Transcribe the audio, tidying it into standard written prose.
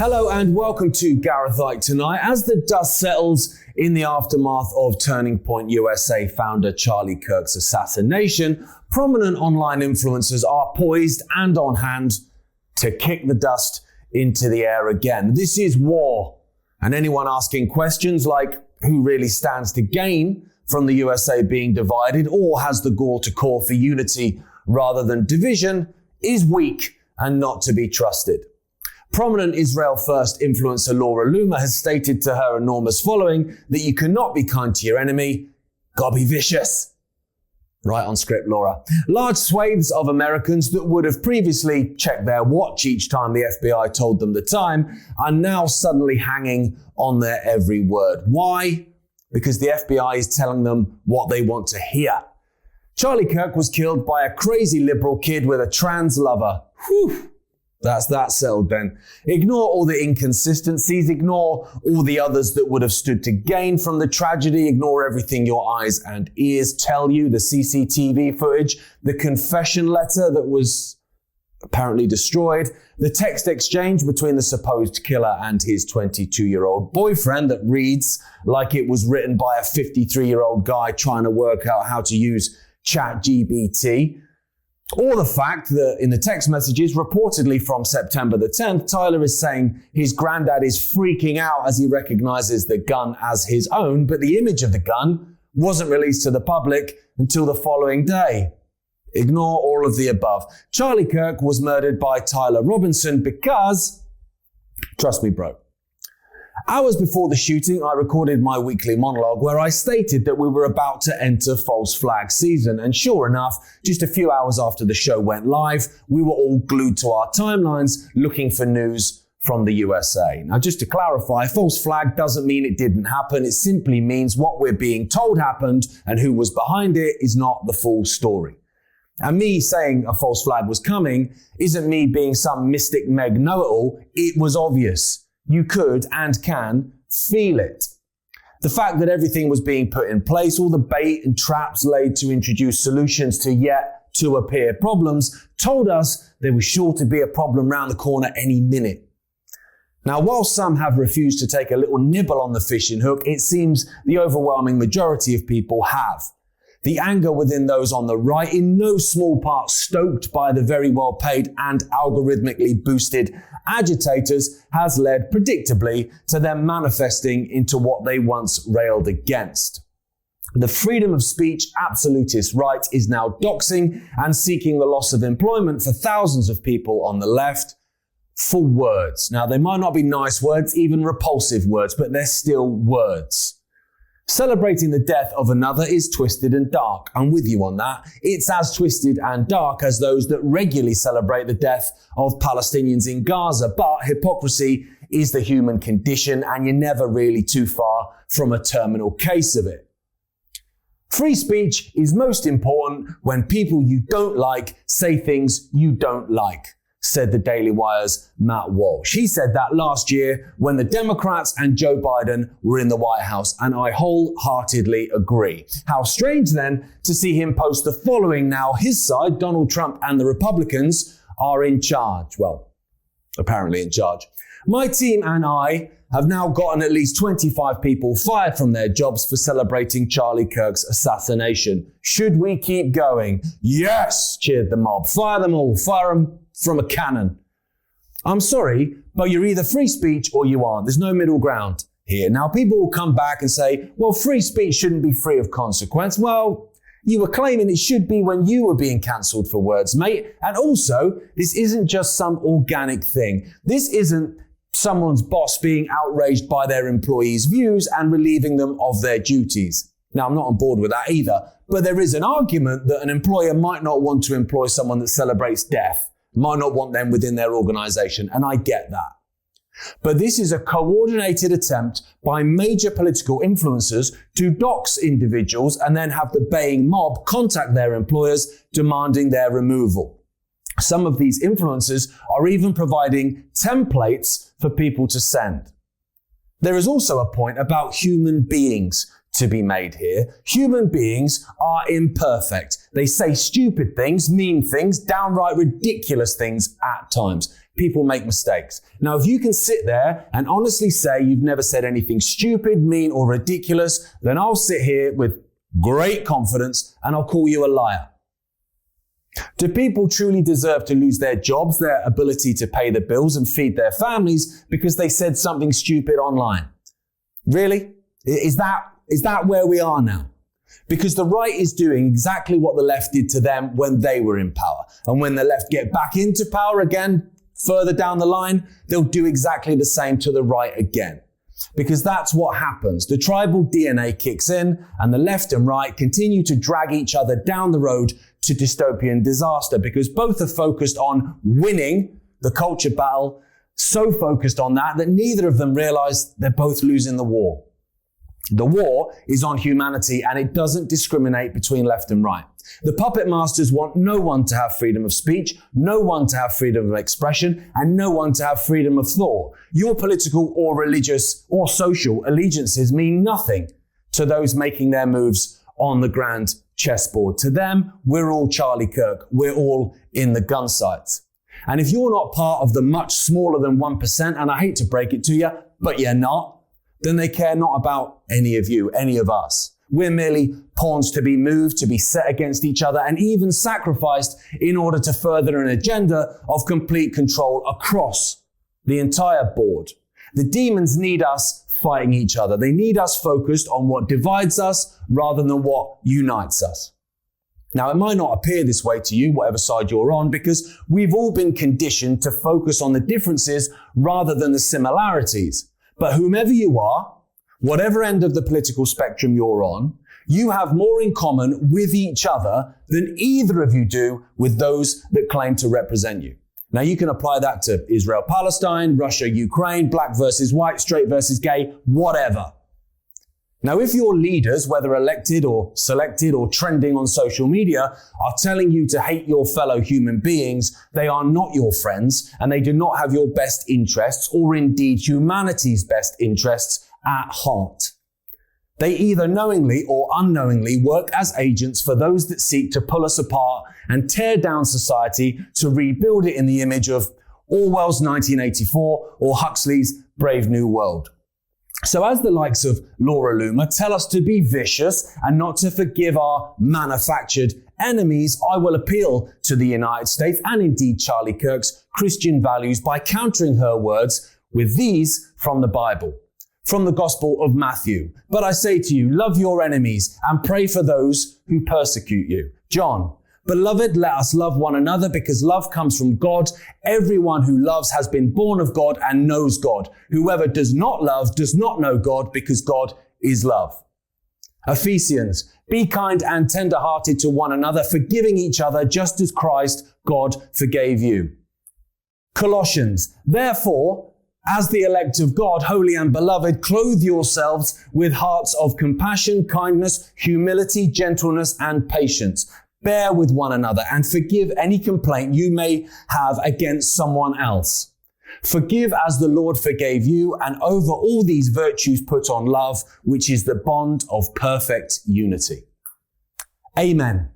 Hello and welcome to Gareth Icke tonight. As the dust settles in the aftermath of Turning Point USA founder Charlie Kirk's assassination, prominent online influencers are poised and on hand to kick the dust into the air again. This is war, and anyone asking questions like who really stands to gain from the USA being divided or has the gall to call for unity rather than division is weak and not to be trusted. Prominent Israel First influencer Laura Loomer has stated to her enormous following that you cannot be kind to your enemy, gotta be vicious. Right on script, Laura. Large swathes of Americans that would have previously checked their watch each time the FBI told them the time are now suddenly hanging on their every word. Why? Because the FBI is telling them what they want to hear. Charlie Kirk was killed by a crazy liberal kid with a trans lover. Whew. That's that settled then. Ignore all the inconsistencies, ignore all the others that would have stood to gain from the tragedy, ignore everything your eyes and ears tell you, the CCTV footage, the confession letter that was apparently destroyed, the text exchange between the supposed killer and his 22-year-old boyfriend that reads like it was written by a 53-year-old guy trying to work out how to use ChatGPT. Or the fact that in the text messages, reportedly from September the 10th, Tyler is saying his granddad is freaking out as he recognizes the gun as his own, but the image of the gun wasn't released to the public until the following day. Ignore all of the above. Charlie Kirk was murdered by Tyler Robinson because, trust me, bro. Hours before the shooting, I recorded my weekly monologue where I stated that we were about to enter false flag season. And sure enough, just a few hours after the show went live, we were all glued to our timelines looking for news from the USA. Now, just to clarify, false flag doesn't mean it didn't happen. It simply means what we're being told happened and who was behind it is not the full story. And me saying a false flag was coming isn't me being some mystic Meg know-it-all. It was obvious. You could and can feel it. The fact that everything was being put in place, all the bait and traps laid to introduce solutions to yet to appear problems, told us there was sure to be a problem round the corner any minute. Now, while some have refused to take a little nibble on the fishing hook, it seems the overwhelming majority of people have. The anger within those on the right, in no small part stoked by the very well-paid and algorithmically boosted agitators, has led, predictably, to them manifesting into what they once railed against. The freedom of speech absolutist right is now doxing and seeking the loss of employment for thousands of people on the left for words. Now, they might not be nice words, even repulsive words, but they're still words. Celebrating the death of another is twisted and dark. I'm with you on that. It's as twisted and dark as those that regularly celebrate the death of Palestinians in Gaza. But hypocrisy is the human condition, and you're never really too far from a terminal case of it. Free speech is most important when people you don't like say things you don't like, said the Daily Wire's Matt Walsh. He said that last year when the Democrats and Joe Biden were in the White House, and I wholeheartedly agree. How strange then to see him post the following now. His side, Donald Trump and the Republicans, are in charge. Well, apparently in charge. My team and I have now gotten at least 25 people fired from their jobs for celebrating Charlie Kirk's assassination. Should we keep going? Yes, cheered the mob. Fire them all. Fire them from a cannon. I'm sorry, but you're either free speech or you aren't. There's no middle ground here. Now, people will come back and say, well, free speech shouldn't be free of consequence. Well, you were claiming it should be when you were being cancelled for words, mate. And also, this isn't just some organic thing. This isn't someone's boss being outraged by their employees' views and relieving them of their duties. Now, I'm not on board with that either, but there is an argument that an employer might not want to employ someone that celebrates death, might not want them within their organization, and I get that. But this is a coordinated attempt by major political influencers to dox individuals and then have the baying mob contact their employers demanding their removal. Some of these influencers are even providing templates for people to send. There is also a point about human beings. to be made here. Human beings are imperfect. They say stupid things, mean things, downright ridiculous things at times. People make mistakes. Now, if you can sit there and honestly say you've never said anything stupid, mean, or ridiculous, then I'll sit here with great confidence and I'll call you a liar. Do people truly deserve to lose their jobs, their ability to pay the bills and feed their families because they said something stupid online? Really? Is that where we are now? Because the right is doing exactly what the left did to them when they were in power. And when the left get back into power again, further down the line, they'll do exactly the same to the right again. Because that's what happens. The tribal DNA kicks in and the left and right continue to drag each other down the road to dystopian disaster because both are focused on winning the culture battle, so focused on that neither of them realize they're both losing the war. The war is on humanity and it doesn't discriminate between left and right. The puppet masters want no one to have freedom of speech, no one to have freedom of expression, and no one to have freedom of thought. Your political or religious or social allegiances mean nothing to those making their moves on the grand chessboard. To them, we're all Charlie Kirk. We're all in the gun sights. And if you're not part of the much smaller than 1%, and I hate to break it to you, but you're not, then they care not about any of you, any of us. We're merely pawns to be moved, to be set against each other, and even sacrificed in order to further an agenda of complete control across the entire board. The demons need us fighting each other. They need us focused on what divides us rather than what unites us. Now, it might not appear this way to you, whatever side you're on, because we've all been conditioned to focus on the differences rather than the similarities. But whomever you are, whatever end of the political spectrum you're on, you have more in common with each other than either of you do with those that claim to represent you. Now, you can apply that to Israel-Palestine, Russia-Ukraine, black versus white, straight versus gay, whatever. Now, if your leaders, whether elected or selected or trending on social media, are telling you to hate your fellow human beings, they are not your friends and they do not have your best interests or indeed humanity's best interests at heart. They either knowingly or unknowingly work as agents for those that seek to pull us apart and tear down society to rebuild it in the image of Orwell's 1984 or Huxley's Brave New World. So as the likes of Laura Loomer tell us to be vicious and not to forgive our manufactured enemies, I will appeal to the United States and indeed Charlie Kirk's Christian values by countering her words with these from the Bible, from the Gospel of Matthew. But I say to you, love your enemies and pray for those who persecute you. John, beloved, let us love one another because love comes from God. Everyone who loves has been born of God and knows God. Whoever does not love does not know God because God is love. Ephesians, be kind and tender-hearted to one another, forgiving each other just as Christ, God, forgave you. Colossians, therefore, as the elect of God, holy and beloved, clothe yourselves with hearts of compassion, kindness, humility, gentleness, and patience. Bear with one another and forgive any complaint you may have against someone else. Forgive as the Lord forgave you, and over all these virtues put on love, which is the bond of perfect unity. Amen.